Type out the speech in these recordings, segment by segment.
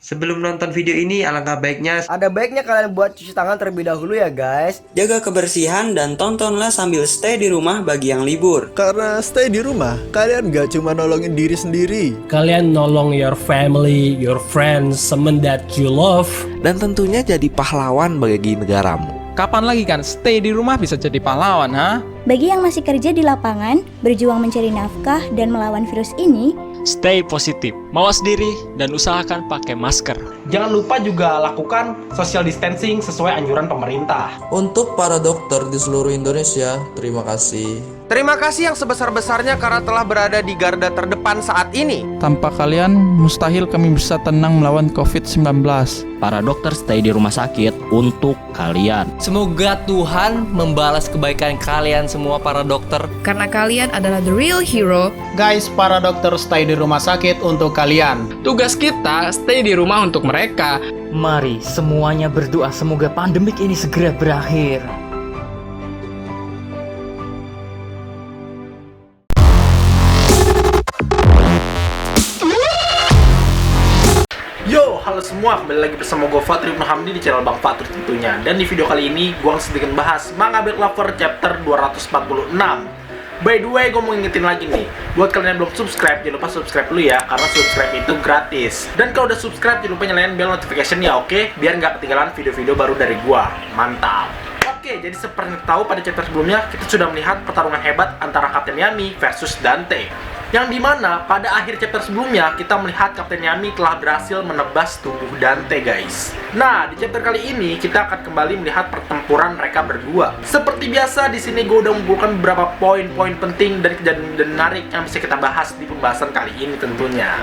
Sebelum nonton video ini, alangkah baiknya Ada baiknya kalian buat cuci tangan terlebih dahulu ya guys. Jaga kebersihan dan tontonlah sambil stay di rumah bagi yang libur. Karena stay di rumah, kalian gak cuma nolongin diri sendiri. Kalian nolong your family, your friends, someone that you love. Dan tentunya jadi pahlawan bagi negaramu. Kapan lagi kan stay di rumah bisa jadi pahlawan, ha? Bagi yang masih kerja di lapangan, berjuang mencari nafkah dan melawan virus ini, stay positif, mawas diri, dan usahakan pakai masker. Jangan lupa juga lakukan social distancing sesuai anjuran pemerintah. Untuk para dokter di seluruh Indonesia, terima kasih. Terima kasih yang sebesar-besarnya karena telah berada di garda terdepan saat ini. Tanpa kalian, mustahil kami bisa tenang melawan COVID-19. Para dokter stay di rumah sakit untuk kalian. Semoga Tuhan membalas kebaikan kalian semua para dokter. Karena kalian adalah the real hero. Guys, para dokter stay di rumah sakit untuk kalian. Tugas kita stay di rumah untuk mereka. Mari semuanya berdoa semoga pandemik ini segera berakhir. Yo, halo semua, kembali lagi bersama gue Fatri Ibnu Hamdi di channel Bang Fatri tentunya. Dan di video kali ini gue sedikit bahas Manga Black Clover chapter 246. By the way, gue mau ngingetin lagi nih, buat kalian yang belum subscribe, jangan lupa subscribe dulu ya, karena subscribe itu gratis. Dan kalau udah subscribe, jangan lupa nyalain bell notification ya, oke? Biar nggak ketinggalan video-video baru dari gue. Mantap. Oke, jadi seperti yang tahu pada chapter sebelumnya, kita sudah melihat pertarungan hebat antara Kapten Yami versus Dante. Yang dimana pada akhir chapter sebelumnya kita melihat Kapten Yami telah berhasil menebas tubuh Dante, guys. Nah, di chapter kali ini kita akan kembali melihat pertempuran mereka berdua. Seperti biasa, di sini gue udah mengumpulkan beberapa poin-poin penting dari kejadian menarik yang bisa kita bahas di pembahasan kali ini tentunya.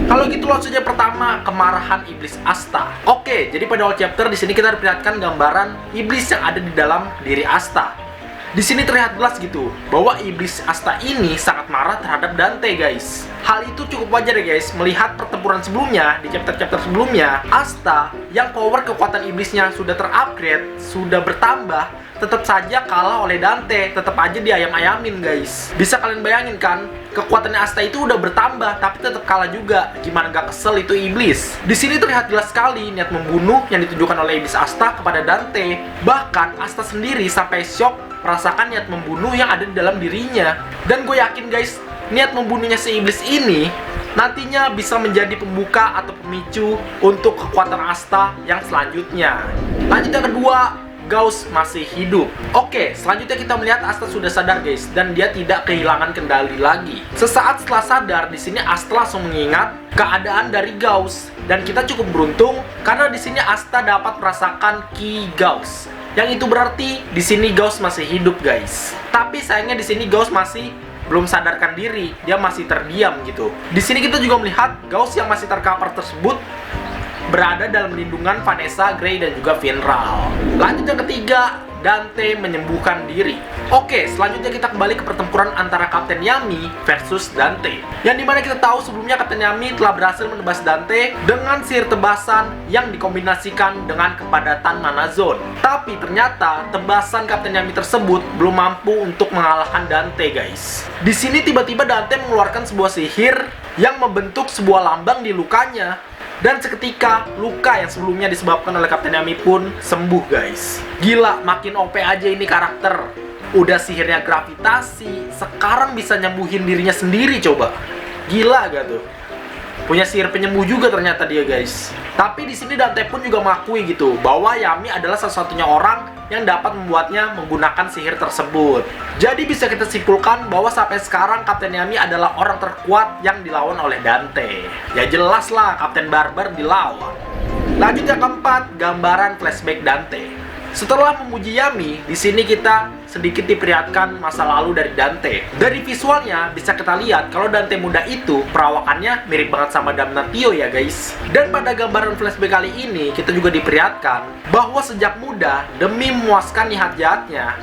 Kalau gitu langsung saja pertama, kemarahan iblis Asta. Oke, jadi pada awal chapter di sini kita diperlihatkan gambaran iblis yang ada di dalam diri Asta. Di sini terlihat jelas gitu bahwa iblis Asta ini sangat marah terhadap Dante, guys. Hal itu cukup wajar ya guys, melihat pertempuran sebelumnya di chapter-chapter sebelumnya, Asta yang power kekuatan iblisnya sudah terupgrade, sudah bertambah, tetap saja kalah oleh Dante, tetap aja diayam-ayamin, guys. Bisa kalian bayangin kan? Kekuatannya Asta itu udah bertambah, tapi tetap kalah juga. Gimana gak kesel itu iblis? Di sini terlihat jelas sekali niat membunuh yang ditunjukkan oleh iblis Asta kepada Dante. Bahkan Asta sendiri sampai shock merasakan niat membunuh yang ada di dalam dirinya. Dan gue yakin guys, niat membunuhnya si iblis ini nantinya bisa menjadi pembuka atau pemicu untuk kekuatan Asta yang selanjutnya. Lanjut yang kedua, Gauss masih hidup. Oke, selanjutnya kita melihat Asta sudah sadar guys, dan dia tidak kehilangan kendali lagi. Sesaat setelah sadar, di sini Asta langsung mengingat keadaan dari Gauss, dan kita cukup beruntung karena di sini Asta dapat merasakan Ki Gauss. Yang itu berarti di sini Gauss masih hidup guys. Tapi sayangnya di sini Gauss masih belum sadarkan diri, dia masih terdiam gitu. Di sini kita juga melihat Gauss yang masih terkapar tersebut berada dalam lindungan Vanessa, Gray, dan juga Vinral. Lanjut yang ketiga, Dante menyembuhkan diri. Oke, selanjutnya kita kembali ke pertempuran antara Kapten Yami versus Dante. Yang dimana kita tahu sebelumnya Kapten Yami telah berhasil menebas Dante dengan sihir tebasan yang dikombinasikan dengan kepadatan mana zone. Tapi ternyata tebasan Kapten Yami tersebut belum mampu untuk mengalahkan Dante, guys. Di sini tiba-tiba Dante mengeluarkan sebuah sihir yang membentuk sebuah lambang di lukanya. Dan seketika, luka yang sebelumnya disebabkan oleh Kapten Yami pun sembuh, guys. Gila, makin OP aja ini karakter. Udah sihirnya gravitasi, sekarang bisa nyembuhin dirinya sendiri, coba. Gila gak tuh? Punya sihir penyembuh juga ternyata dia, guys. Tapi di sini Dante pun juga mengakui gitu, bahwa Yami adalah satu-satunya orang yang dapat membuatnya menggunakan sihir tersebut. Jadi bisa kita simpulkan bahwa sampai sekarang Kapten Yami adalah orang terkuat yang dilawan oleh Dante. Ya jelas lah, Kapten Barbar dilawan. Lanjut yang keempat, gambaran flashback Dante. Setelah memuji Yami, di sini kita sedikit diperlihatkan masa lalu dari Dante. Dari visualnya bisa kita lihat kalau Dante muda itu perawakannya mirip banget sama Damnatio ya guys. Dan pada gambaran flashback kali ini kita juga diperlihatkan bahwa sejak muda demi memuaskan niat jahatnya,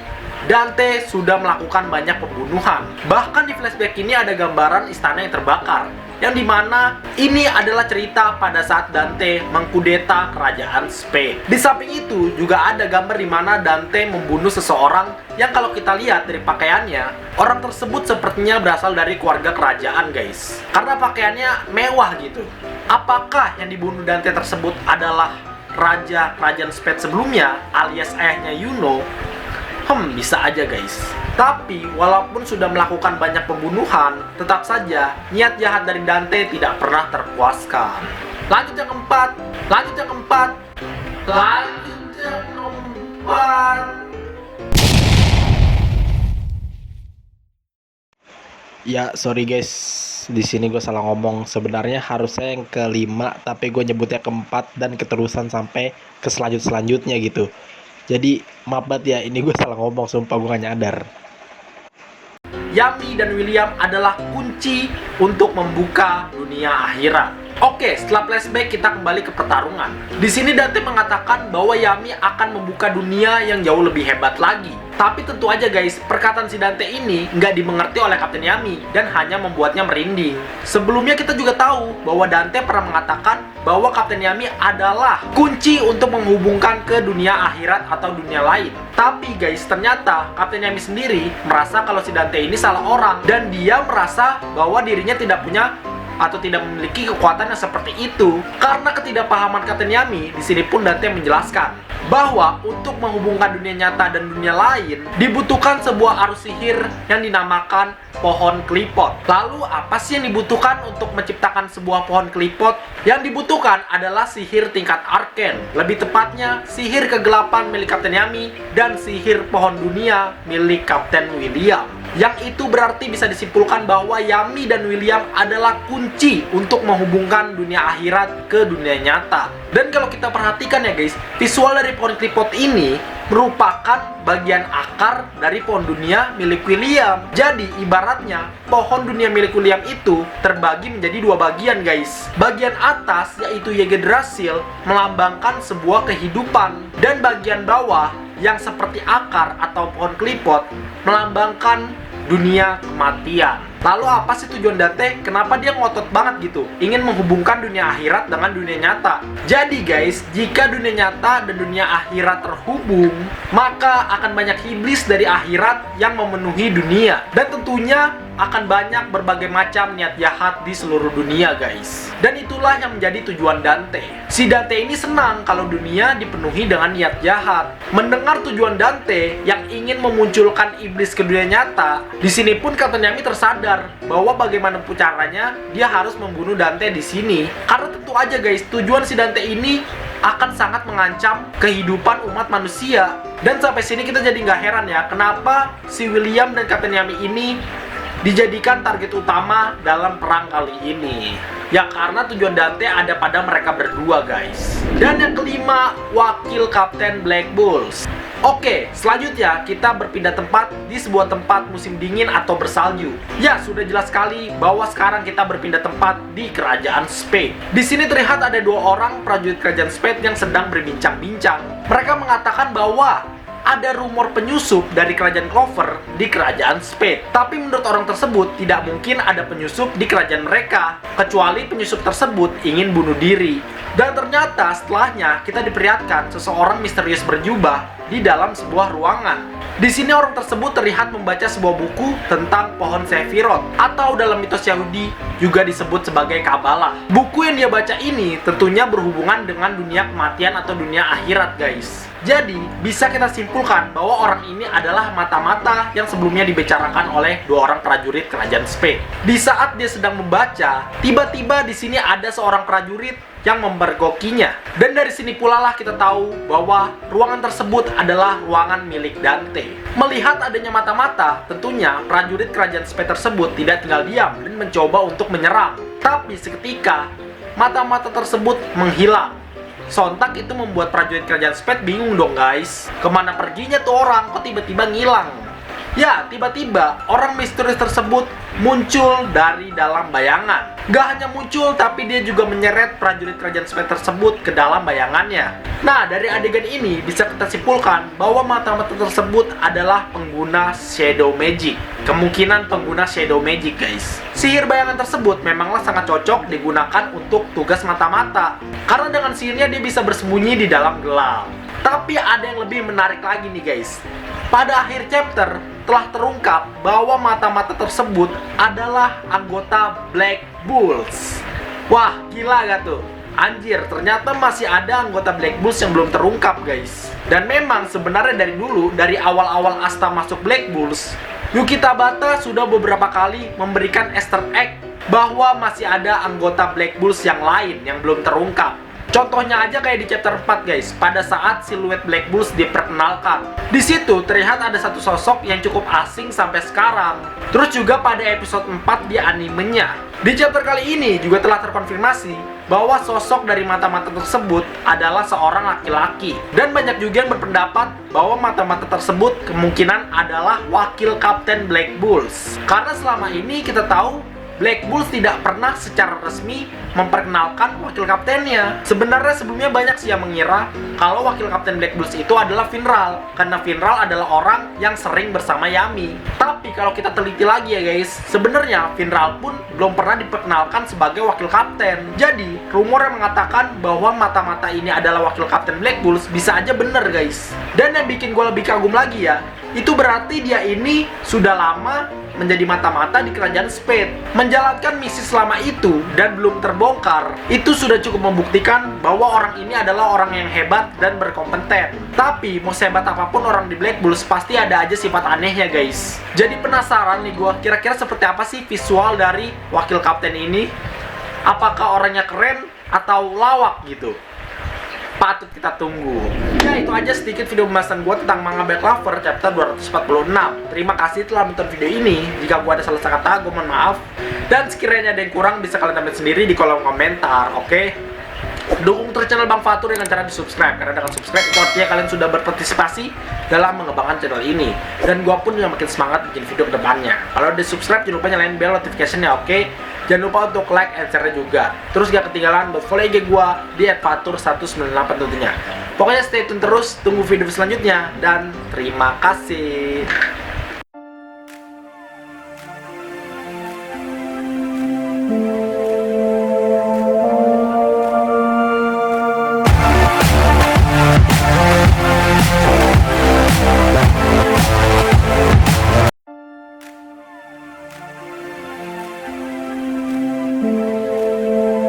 Dante sudah melakukan banyak pembunuhan. Bahkan di flashback ini ada gambaran istana yang terbakar. yang dimana ini adalah cerita pada saat Dante mengkudeta kerajaan Spain. Di samping itu juga ada gambar di mana Dante membunuh seseorang yang kalau kita lihat dari pakaiannya, orang tersebut sepertinya berasal dari keluarga kerajaan guys, karena pakaiannya mewah gitu. Apakah yang dibunuh Dante tersebut adalah raja kerajaan Spain sebelumnya alias ayahnya Yuno? Bisa aja guys. Tapi walaupun sudah melakukan banyak pembunuhan, tetap saja niat jahat dari Dante tidak pernah terpuaskan. Lanjut yang keempat. Ya, sorry guys. Di sini gue salah ngomong. Sebenarnya harusnya yang kelima, tapi gue nyebutnya keempat dan keterusan sampai ke selanjutnya gitu. Jadi maaf banget ya, ini gue salah ngomong, sumpah gue gak nyadar. Yami dan William adalah kunci untuk membuka dunia akhirat. Oke, setelah flashback kita kembali ke pertarungan. Di sini Dante mengatakan bahwa Yami akan membuka dunia yang jauh lebih hebat lagi. Tapi tentu aja guys, perkataan si Dante ini nggak dimengerti oleh Kapten Yami dan hanya membuatnya merinding. Sebelumnya kita juga tahu bahwa Dante pernah mengatakan bahwa Kapten Yami adalah kunci untuk menghubungkan ke dunia akhirat atau dunia lain. Tapi guys, ternyata Kapten Yami sendiri merasa kalau si Dante ini salah orang dan dia merasa bahwa dirinya tidak punya atau tidak memiliki kekuatan yang seperti itu. Karena ketidakpahaman Kapten Yami, di sini pun Dante menjelaskan bahwa untuk menghubungkan dunia nyata dan dunia lain dibutuhkan sebuah arus sihir yang dinamakan pohon klipot. Lalu apa sih yang dibutuhkan untuk menciptakan sebuah pohon klipot? Yang dibutuhkan adalah sihir tingkat arken, lebih tepatnya sihir kegelapan milik Kapten Yami dan sihir pohon dunia milik Kapten William. Yang itu berarti bisa disimpulkan bahwa Yami dan William adalah kunci untuk menghubungkan dunia akhirat ke dunia nyata. Dan kalau kita perhatikan ya guys, visual dari pohon klipot ini merupakan bagian akar dari pohon dunia milik William. Jadi ibaratnya pohon dunia milik William itu terbagi menjadi dua bagian guys. Bagian atas yaitu Yggdrasil melambangkan sebuah kehidupan, dan bagian bawah yang seperti akar atau pohon klipot melambangkan dunia kematian. Lalu apa sih tujuan Dante? Kenapa dia ngotot banget gitu ingin menghubungkan dunia akhirat dengan dunia nyata? Jadi guys, jika dunia nyata dan dunia akhirat terhubung, maka akan banyak iblis dari akhirat yang memenuhi dunia. Dan tentunya akan banyak berbagai macam niat jahat di seluruh dunia guys. Dan itulah yang menjadi tujuan Dante. Si Dante ini senang kalau dunia dipenuhi dengan niat jahat. Mendengar tujuan Dante yang ingin memunculkan iblis ke dunia nyata, di sini pun Kapten Yami tersadar bahwa bagaimanapun caranya dia harus membunuh Dante di sini. Karena tentu aja guys, tujuan si Dante ini akan sangat mengancam kehidupan umat manusia. Dan sampai sini kita jadi nggak heran ya, kenapa si William dan Kapten Yami ini dijadikan target utama dalam perang kali ini. Ya karena tujuan Dante ada pada mereka berdua guys. Dan yang kelima, wakil Kapten Black Bulls. Oke, selanjutnya kita berpindah tempat di sebuah tempat musim dingin atau bersalju. Ya, sudah jelas sekali bahwa sekarang kita berpindah tempat di kerajaan Spain. Di sini terlihat ada dua orang prajurit kerajaan Spain yang sedang berbincang-bincang. Mereka mengatakan bahwa ada rumor penyusup dari kerajaan Clover di kerajaan Spain. Tapi menurut orang tersebut tidak mungkin ada penyusup di kerajaan mereka, kecuali penyusup tersebut ingin bunuh diri. Dan ternyata setelahnya kita diperlihatkan seseorang misterius berjubah di dalam sebuah ruangan. Di sini orang tersebut terlihat membaca sebuah buku tentang pohon Sephiroth, atau dalam mitos Yahudi juga disebut sebagai Kabalah. Buku yang dia baca ini tentunya berhubungan dengan dunia kematian atau dunia akhirat guys. Jadi bisa kita simpulkan bahwa orang ini adalah mata-mata yang sebelumnya dibicarakan oleh dua orang prajurit kerajaan Spain. Di saat dia sedang membaca, tiba-tiba di sini ada seorang prajurit yang memergokinya. Dan dari sini pula lah kita tahu bahwa ruangan tersebut adalah ruangan milik Dante. Melihat adanya mata-mata, tentunya prajurit kerajaan Spain tersebut tidak tinggal diam dan mencoba untuk menyerang. Tapi seketika mata-mata tersebut menghilang. Sontak itu membuat prajurit kerajaan Spain bingung dong guys. Kemana perginya tuh orang, kok tiba-tiba ngilang? Ya, tiba-tiba orang misterius tersebut muncul dari dalam bayangan. Gak hanya muncul, tapi dia juga menyeret prajurit kerajaan Spade tersebut ke dalam bayangannya. Nah, dari adegan ini bisa kita simpulkan bahwa mata-mata tersebut adalah pengguna shadow magic. Kemungkinan pengguna shadow magic, guys. Sihir bayangan tersebut memanglah sangat cocok digunakan untuk tugas mata-mata, karena dengan sihirnya dia bisa bersembunyi di dalam gelap. Tapi ada yang lebih menarik lagi nih, guys. Pada akhir chapter telah terungkap bahwa mata-mata tersebut adalah anggota Black Bulls. Wah, gila gak tuh? Anjir, ternyata masih ada anggota Black Bulls yang belum terungkap, guys. Dan memang sebenarnya dari dulu, dari awal-awal Asta masuk Black Bulls, Yuki Tabata sudah beberapa kali memberikan Easter egg bahwa masih ada anggota Black Bulls yang lain yang belum terungkap. Contohnya aja kayak di chapter 4, guys, pada saat siluet Black Bulls diperkenalkan. Di situ terlihat ada satu sosok yang cukup asing sampai sekarang. Terus juga pada episode 4 di animenya. Di chapter kali ini juga telah terkonfirmasi bahwa sosok dari mata-mata tersebut adalah seorang laki-laki. Dan banyak juga yang berpendapat bahwa mata-mata tersebut kemungkinan adalah wakil kapten Black Bulls. Karena selama ini kita tahu Black Bulls tidak pernah secara resmi memperkenalkan wakil kaptennya. Sebenarnya sebelumnya banyak sih yang mengira kalau wakil kapten Black Bulls itu adalah Finral, karena Finral adalah orang yang sering bersama Yami. Tapi kalau kita teliti lagi ya guys, sebenarnya Finral pun belum pernah diperkenalkan sebagai wakil kapten. Jadi rumor yang mengatakan bahwa mata-mata ini adalah wakil kapten Black Bulls bisa aja bener guys. Dan yang bikin gue lebih kagum lagi ya, itu berarti dia ini sudah lama menjadi mata-mata di kerajaan Spade, menjalankan misi selama itu dan belum terbongkar. Itu sudah cukup membuktikan bahwa orang ini adalah orang yang hebat dan berkompeten. Tapi mau sehebat apapun orang di Black Bulls, pasti ada aja sifat anehnya guys. Jadi penasaran nih gue, kira-kira seperti apa sih visual dari wakil kapten ini? Apakah orangnya keren atau lawak gitu? Patut kita tunggu. Ya, itu aja sedikit video pembahasan gue tentang manga Black Clover chapter 246. Terima kasih telah menonton video ini. Jika gue ada salah kata, gue mohon maaf. Dan sekiranya ada yang kurang, bisa kalian tambahin sendiri di kolom komentar, oke? Dukung terus channel Bang Fatur dengan cara di subscribe, karena dengan subscribe itu artinya kalian sudah berpartisipasi dalam mengembangkan channel ini. Dan gue pun juga makin semangat bikin video ke depannya. Kalau udah subscribe, jangan lupa nyalain bell notification-nya, oke? Jangan lupa untuk like and share juga. Terus gak ketinggalan buat follow IG gue di @fatur198 tentunya. Pokoknya stay tune terus, tunggu video selanjutnya, dan terima kasih.